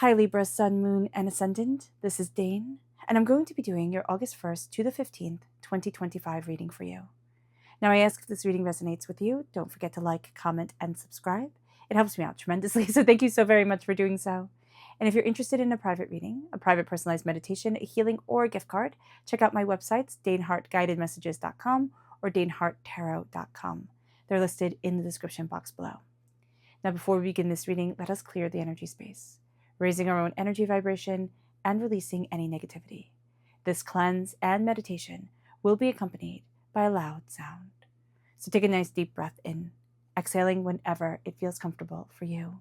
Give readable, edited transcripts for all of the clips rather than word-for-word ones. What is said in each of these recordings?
Hi Libra, Sun, Moon, and Ascendant. This is Dane, and I'm going to be doing your August 1st to the 15th, 2025 reading for you. Now, I ask if this reading resonates with you. Don't forget to like, comment, and subscribe. It helps me out tremendously, so thank you so very much for doing so. And if you're interested in a private reading, a private personalized meditation, a healing, or a gift card, check out my websites, danehartguidedmessages.com or daneharttarot.com. They're listed in the description box below. Now, before we begin this reading, let us clear the energy space, raising our own energy vibration and releasing any negativity. This cleanse and meditation will be accompanied by a loud sound. So take a nice deep breath in, exhaling whenever it feels comfortable for you.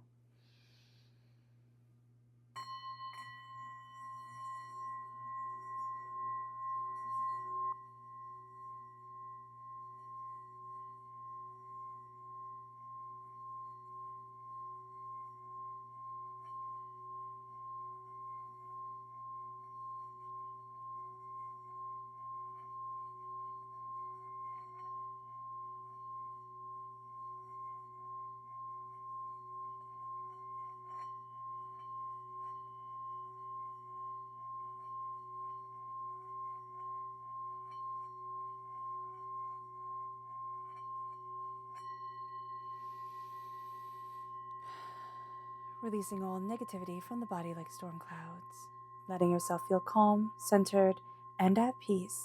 Releasing all negativity from the body like storm clouds, letting yourself feel calm, centered, and at peace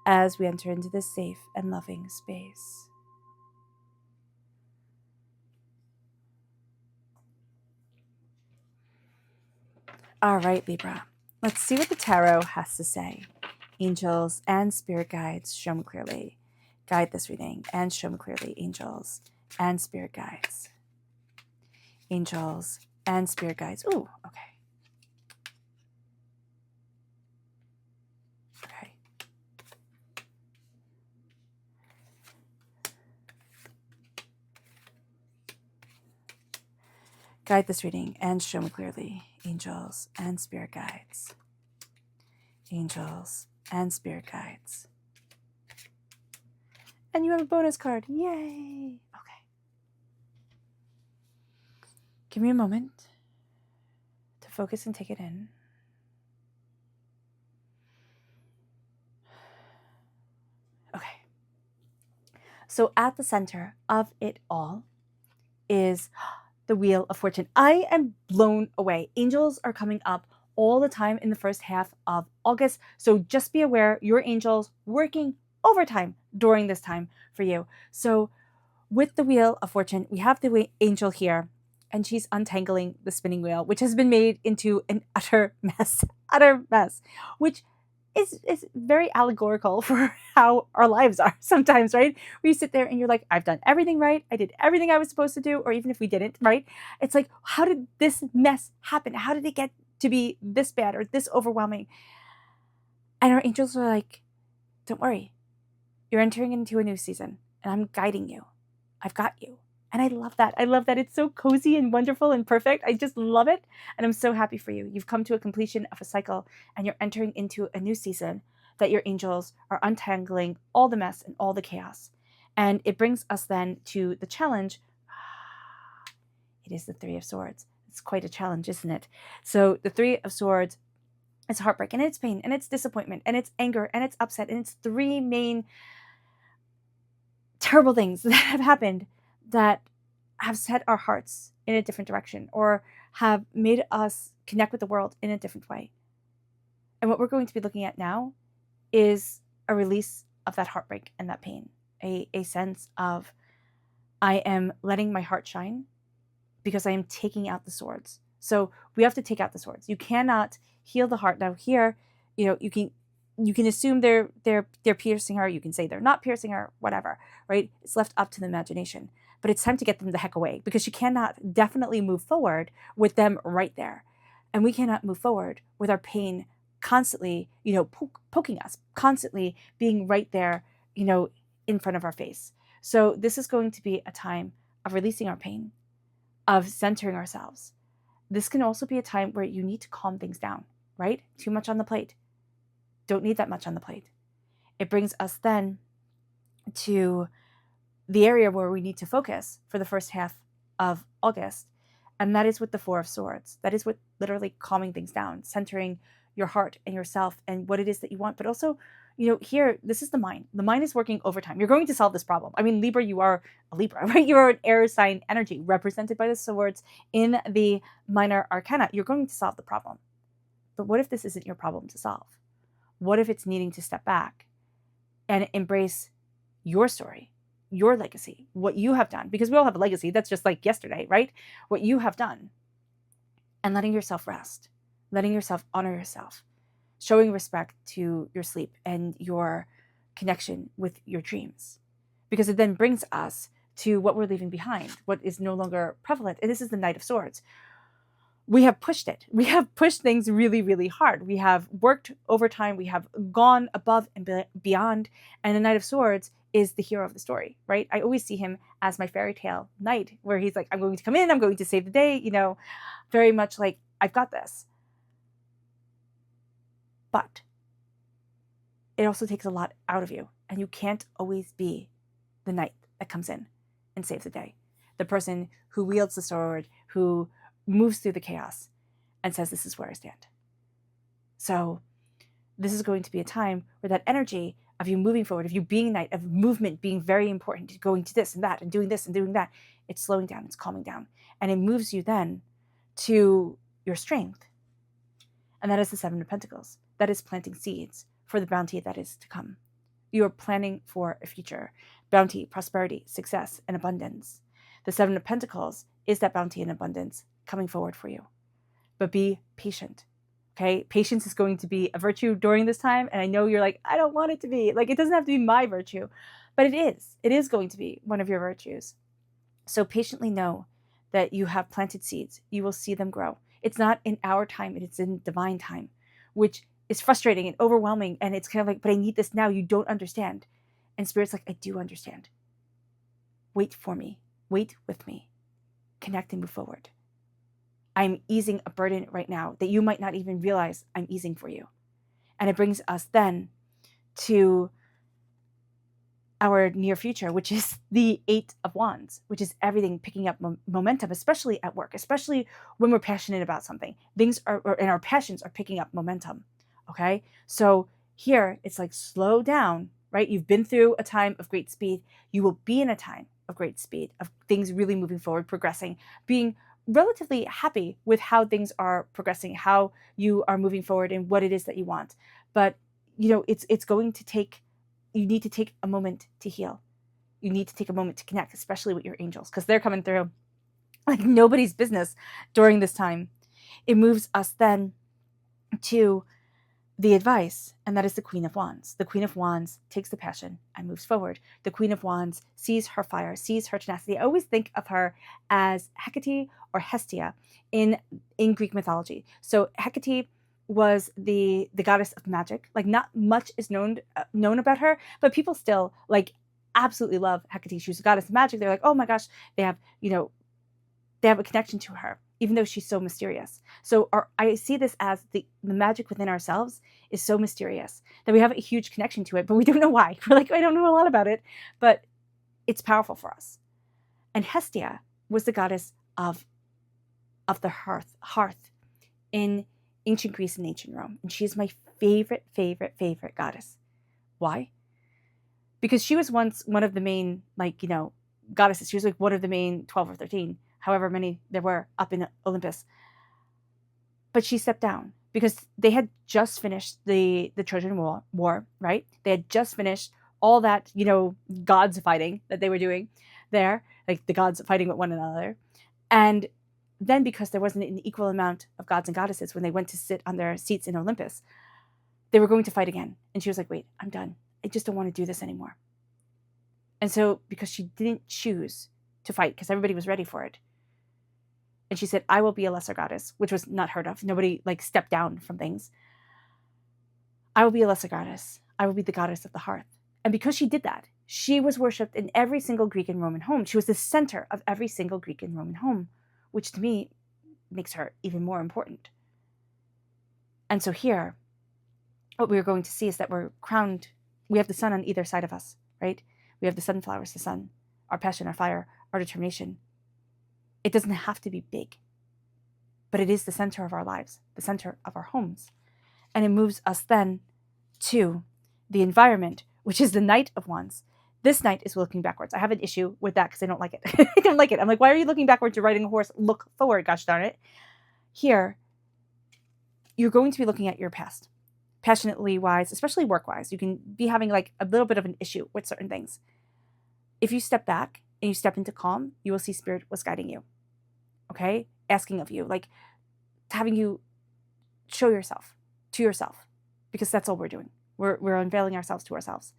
as we enter into this safe and loving space. All right, Libra, let's see what the tarot has to say. Angels and spirit guides, show me clearly. Guide this reading and show me clearly, angels and spirit guides. Angels and spirit guides. Ooh, okay. Okay. Guide this reading and show me clearly, angels and spirit guides. Angels and spirit guides. And you have a bonus card. Yay! Okay. Give me a moment to focus and take it in. Okay. So at the center of it all is the Wheel of Fortune. I am blown away. Angels are coming up all the time in the first half of August. So just be aware, your angels working overtime during this time for you. So with the Wheel of Fortune, we have the angel here, and she's untangling the spinning wheel, which has been made into an utter mess, which is very allegorical for how our lives are sometimes, right? Where you sit there and you're like, I've done everything right. I did everything I was supposed to do, or even if we didn't, right? It's like, how did this mess happen? How did it get to be this bad or this overwhelming? And our angels are like, don't worry. You're entering into a new season, and I'm guiding you. I've got you. And I love that. I love that. It's so cozy and wonderful and perfect. I just love it. And I'm so happy for you. You've come to a completion of a cycle, and you're entering into a new season that your angels are untangling all the mess and all the chaos. And it brings us then to the challenge. It is the Three of Swords. It's quite a challenge, isn't it? So the Three of Swords is heartbreak, and it's pain, and it's disappointment, and it's anger, and it's upset, and it's three main terrible things that have happened that have set our hearts in a different direction or have made us connect with the world in a different way. And what we're going to be looking at now is a release of that heartbreak and that pain, a sense of, I am letting my heart shine because I am taking out the swords. So we have to take out the swords. You cannot heal the heart. Now here, you can assume they're piercing her. You can say they're not piercing her, whatever, right? It's left up to the imagination. But it's time to get them the heck away, because she cannot definitely move forward with them right there. And we cannot move forward with our pain constantly, poking us, constantly being right there, in front of our face. So this is going to be a time of releasing our pain, of centering ourselves. This can also be a time where you need to calm things down, right? Too much on the plate. Don't need that much on the plate. It brings us then to the area where we need to focus for the first half of August, And that is with the Four of Swords. That is what literally calming things down, centering your heart and yourself and what it is that you want. But also, here, this is the mind. The mind is working overtime. You're going to solve this problem. I mean, Libra, you are a Libra, right? You are an air sign energy represented by the swords in the minor arcana. You're going to solve the problem. But what if this isn't your problem to solve? What if it's needing to step back and embrace your story, your legacy, what you have done? Because we all have a legacy. That's just like yesterday, right? What you have done. And letting yourself rest, letting yourself honor yourself, showing respect to your sleep and your connection with your dreams. Because it then brings us to what we're leaving behind, what is no longer prevalent. And this is the Knight of Swords. We have pushed it. We have pushed things really, really hard. We have worked overtime. We have gone above and beyond. And the Knight of Swords is the hero of the story, right? I always see him as my fairy tale knight, where he's like, I'm going to come in, I'm going to save the day, very much like, I've got this. But it also takes a lot out of you. And you can't always be the knight that comes in and saves the day. The person who wields the sword, who moves through the chaos and says, this is where I stand. So this is going to be a time where that energy of you moving forward, of you being a knight, of movement being very important, going to this and that and doing this and doing that, it's slowing down, it's calming down. And it moves you then to your strength. And that is the Seven of Pentacles. That is planting seeds for the bounty that is to come. You are planning for a future. Bounty, prosperity, success, and abundance. The Seven of Pentacles is that bounty and abundance coming forward for you. But be patient. Okay? Patience is going to be a virtue during this time. And I know you're like, I don't want it to be. Like, it doesn't have to be my virtue. But it is. It is going to be one of your virtues. So patiently know that you have planted seeds. You will see them grow. It's not in our time. It's in divine time, which is frustrating and overwhelming. And it's kind of like, but I need this now. You don't understand. And Spirit's like, I do understand. Wait for me. Wait with me. Connect and move forward. I'm easing a burden right now that you might not even realize I'm easing for you. And it brings us then to our near future, which is the Eight of Wands, which is everything picking up momentum, especially at work, especially when we're passionate about something. Things are, and our passions are picking up momentum. Okay. So here it's like, slow down, right? You've been through a time of great speed. You will be in a time of great speed, of things really moving forward, progressing, being relatively happy with how things are progressing, how you are moving forward and what it is that you want. But, it's going to take, you need to take a moment to heal. You need to take a moment to connect, especially with your angels, because they're coming through like nobody's business during this time. It moves us then to the advice, and that is the Queen of Wands. The Queen of Wands takes the passion and moves forward. The Queen of Wands sees her fire, sees her tenacity. I always think of her as Hecate or Hestia in Greek mythology. So Hecate was the goddess of magic. Like, not much is known about her, but people still absolutely love Hecate. She was a goddess of magic. They're like, oh my gosh, they have a connection to her, even though she's so mysterious. So I see this as the magic within ourselves is so mysterious that we have a huge connection to it, but we don't know why. We're like, I don't know a lot about it, but it's powerful for us. And Hestia was the goddess of the hearth in ancient Greece and ancient Rome. And she's my favorite goddess. Why? Because she was once one of the main, goddesses. She was like one of the main 12 or 13, however many there were up in Olympus. But she stepped down because they had just finished the Trojan War, right? They had just finished all that, gods fighting that they were doing there, like the gods fighting with one another. And then because there wasn't an equal amount of gods and goddesses when they went to sit on their seats in Olympus, they were going to fight again. And she was like, wait, I'm done. I just don't want to do this anymore. And so because she didn't choose to fight because everybody was ready for it, and she said, I will be a lesser goddess, which was not heard of. Nobody stepped down from things. I will be a lesser goddess. I will be the goddess of the hearth. And because she did that, she was worshipped in every single Greek and Roman home. She was the center of every single Greek and Roman home, which to me makes her even more important. And so here, what we're going to see is that we're crowned. We have the sun on either side of us, right? We have the sunflowers, the sun, our passion, our fire, our determination. It doesn't have to be big. but it is the center of our lives, the center of our homes. And it moves us then to the environment, which is the Knight of Wands. This knight is looking backwards. I have an issue with that because I don't like it. I don't like it. I'm like, why are you looking backwards? You're riding a horse. Look forward, gosh darn it. Here, you're going to be looking at your past, passionately wise, especially work wise. You can be having like a little bit of an issue with certain things. If you step back and you step into calm, you will see Spirit was guiding you. Okay? Asking of you, like having you show yourself to yourself, because that's all we're doing. We're unveiling ourselves to ourselves.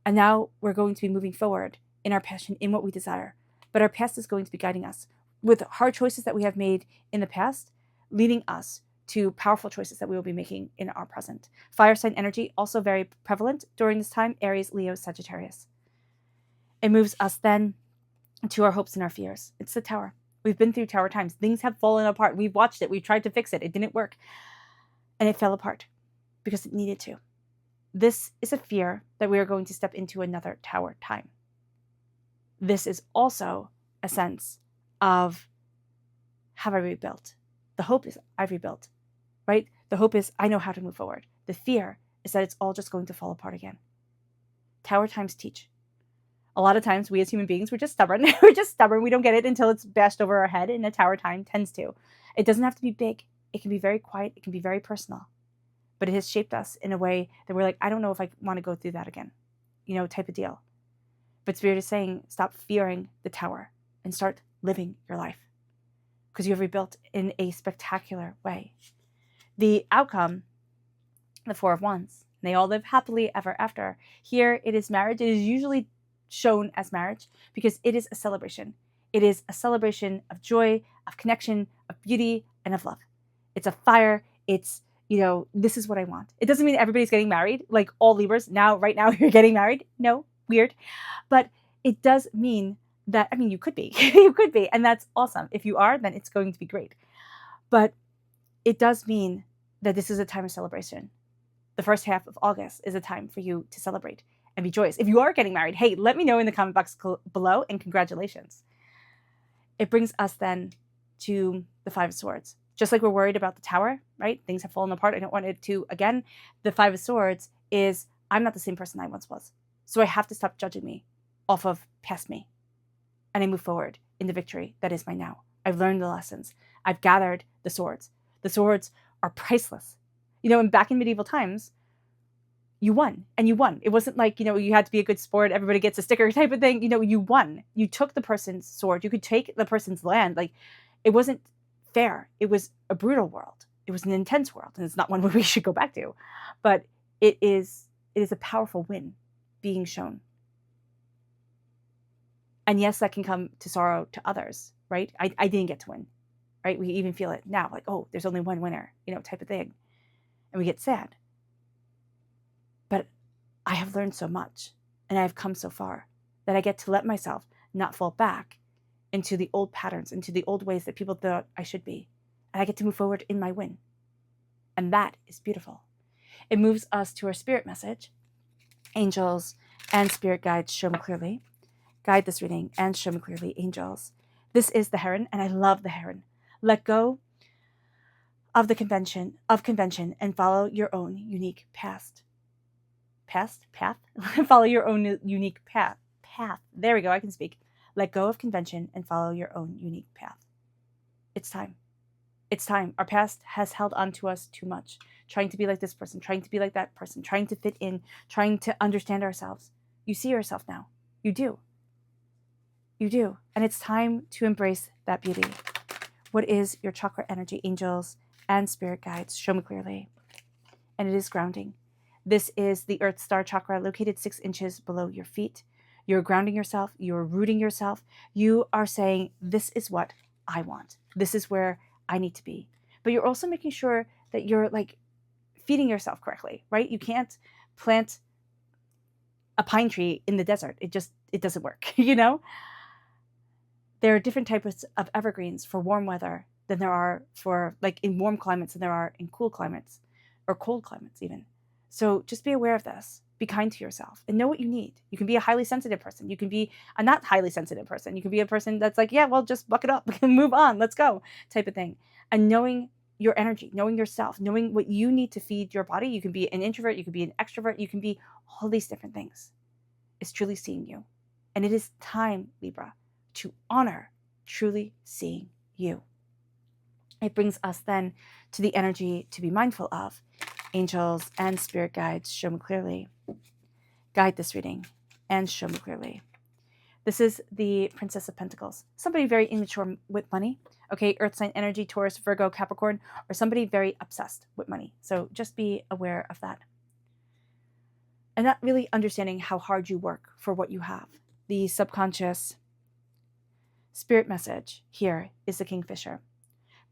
And now we're going to be moving forward in our passion, in what we desire. But our past is going to be guiding us with hard choices that we have made in the past, leading us to powerful choices that we will be making in our present. Fire sign energy, also very prevalent during this time, Aries, Leo, Sagittarius. It moves us then to our hopes and our fears. It's the Tower. We've been through Tower times. Things have fallen apart. We've watched it. We've tried to fix it. It didn't work. And it fell apart because it needed to. This is a fear that we are going to step into another Tower time. This is also a sense of, have I rebuilt? The hope is, I've rebuilt, right? The hope is, I know how to move forward. The fear is that it's all just going to fall apart again. Tower times teach. A lot of times we as human beings, we're just stubborn. We're just stubborn. We don't get it until it's bashed over our head, and a Tower time tends to. It doesn't have to be big. It can be very quiet. It can be very personal. But it has shaped us in a way that we're like, I don't know if I want to go through that again, type of deal. But Spirit is saying, stop fearing the Tower and start living your life, because you have rebuilt in a spectacular way. The outcome, the Four of Wands, they all live happily ever after. Here it is marriage. It is usually shown as marriage because it is a celebration. It is a celebration of joy, of connection, of beauty, and of love. It's a fire. It's, this is what I want. It doesn't mean everybody's getting married, like all Libras. Right now, you're getting married. No, weird. But it does mean that, you could be. You could be. And that's awesome. If you are, then it's going to be great. But it does mean that this is a time of celebration. The first half of August is a time for you to celebrate and be joyous. If you are getting married, hey, let me know in the comment box below, and congratulations. It brings us then to the Five of Swords. Just like we're worried about the Tower, right? Things have fallen apart. I don't want it to again. The Five of Swords is, I'm not the same person I once was. So I have to stop judging me off of past me. And I move forward in the victory that is my now. I've learned the lessons. I've gathered the swords. The swords are priceless. And back in medieval times, you won. And you won. It wasn't like, you had to be a good sport, everybody gets a sticker type of thing. You won. You took the person's sword. You could take the person's land. Like, it wasn't fair. It was a brutal world. It was an intense world. And it's not one where we should go back to. But it is a powerful win being shown. And yes, that can come to sorrow to others, right? I didn't get to win, right? We even feel it now, like, oh, there's only one winner, type of thing. And we get sad. But I have learned so much, and I have come so far, that I get to let myself not fall back into the old patterns, into the old ways that people thought I should be. And I get to move forward in my win. And that is beautiful. It moves us to our spirit message. Angels and spirit guides, show me clearly. Guide this reading and show me clearly, angels. This is the Heron, and I love the Heron. Let go of the convention and follow your own unique path. Follow your own unique path. There we go. I can speak. Let go of convention and follow your own unique path. It's time. It's time. Our past has held on to us too much. Trying to be like this person, trying to be like that person, trying to fit in, trying to understand ourselves. You see yourself now. You do. You do. And it's time to embrace that beauty. What is your chakra energy, angels and spirit guides? Show me clearly. And it is grounding. This is the Earth Star chakra located 6 inches below your feet. You're grounding yourself. You're rooting yourself. You are saying, this is what I want. This is where I need to be. But you're also making sure that you're feeding yourself correctly, right? You can't plant a pine tree in the desert. It doesn't work, There are different types of evergreens for warm weather than there are for in warm climates than there are in cool climates or cold climates even. So just be aware of this. Be kind to yourself and know what you need. You can be a highly sensitive person. You can be a not highly sensitive person. You can be a person that's just buck it up and move on. Let's go type of thing. And knowing your energy, knowing yourself, knowing what you need to feed your body. You can be an introvert, you can be an extrovert, you can be all these different things. Is truly seeing you. And it is time, Libra, to honor truly seeing you. It brings us then to the energy to be mindful of. Angels and spirit guides, show me clearly. Guide this reading and show me clearly. This is the Princess of Pentacles. Somebody very immature with money. Okay, Earth sign energy, Taurus, Virgo, Capricorn, or somebody very obsessed with money. So just be aware of that. And not really understanding how hard you work for what you have. The subconscious spirit message here is the Kingfisher.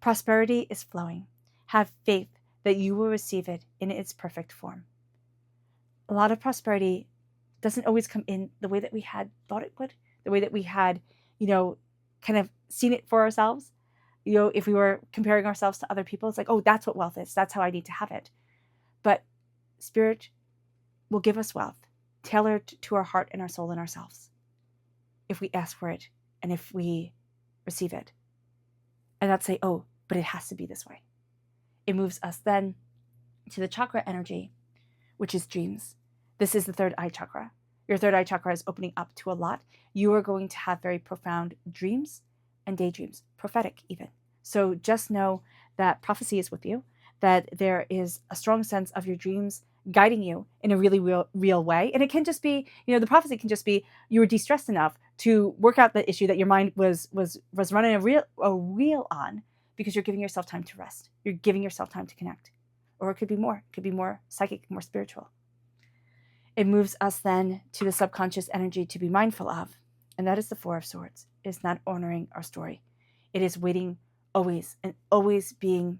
Prosperity is flowing. Have faith that you will receive it in its perfect form. A lot of prosperity doesn't always come in the way that we had thought it would, the way that we had, kind of seen it for ourselves. If we were comparing ourselves to other people, it's like, oh, that's what wealth is. That's how I need to have it. But Spirit will give us wealth tailored to our heart and our soul and ourselves if we ask for it and if we receive it. And not say, oh, but it has to be this way. It moves us then to the chakra energy, which is dreams. This is the third eye chakra. Your third eye chakra is opening up to a lot. You are going to have very profound dreams and daydreams, prophetic even. So just know that prophecy is with you, that there is a strong sense of your dreams guiding you in a really real way. And it can just be, the prophecy can just be you were de-stressed enough to work out the issue that your mind was running a reel on, because you're giving yourself time to rest. You're giving yourself time to connect. Or it could be more. It could be more psychic, more spiritual. It moves us then to the subconscious energy to be mindful of. And that is the Four of Swords. It is not honoring our story. It is waiting always and always being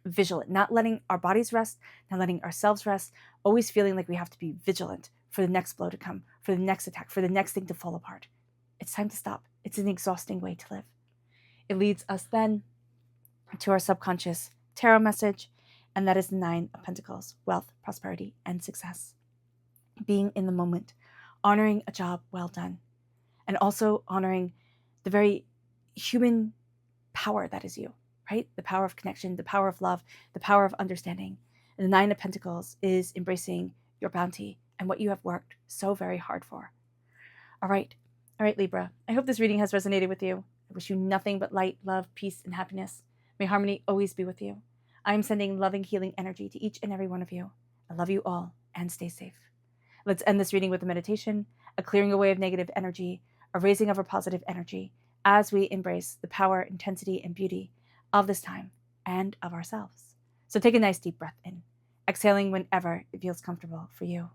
vigilant, not letting our bodies rest, not letting ourselves rest, always feeling like we have to be vigilant for the next blow to come, for the next attack, for the next thing to fall apart. It's time to stop. It's an exhausting way to live. It leads us then to our subconscious tarot message, and that is the Nine of Pentacles, wealth, prosperity, and success. Being in the moment, honoring a job well done, and also honoring the very human power that is you, right? The power of connection, the power of love, the power of understanding. And the Nine of Pentacles is embracing your bounty and what you have worked so very hard for. All right, Libra. I hope this reading has resonated with you. I wish you nothing but light, love, peace, and happiness. May harmony always be with you. I am sending loving, healing energy to each and every one of you. I love you all, and stay safe. Let's end this reading with a meditation, a clearing away of negative energy, a raising of our positive energy, as we embrace the power, intensity, and beauty of this time and of ourselves. So take a nice deep breath in, exhaling whenever it feels comfortable for you.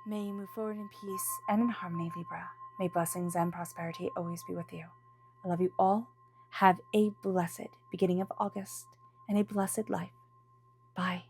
May you move forward in peace and in harmony, Libra. May blessings and prosperity always be with you. I love you all. Have a blessed beginning of August and a blessed life. Bye.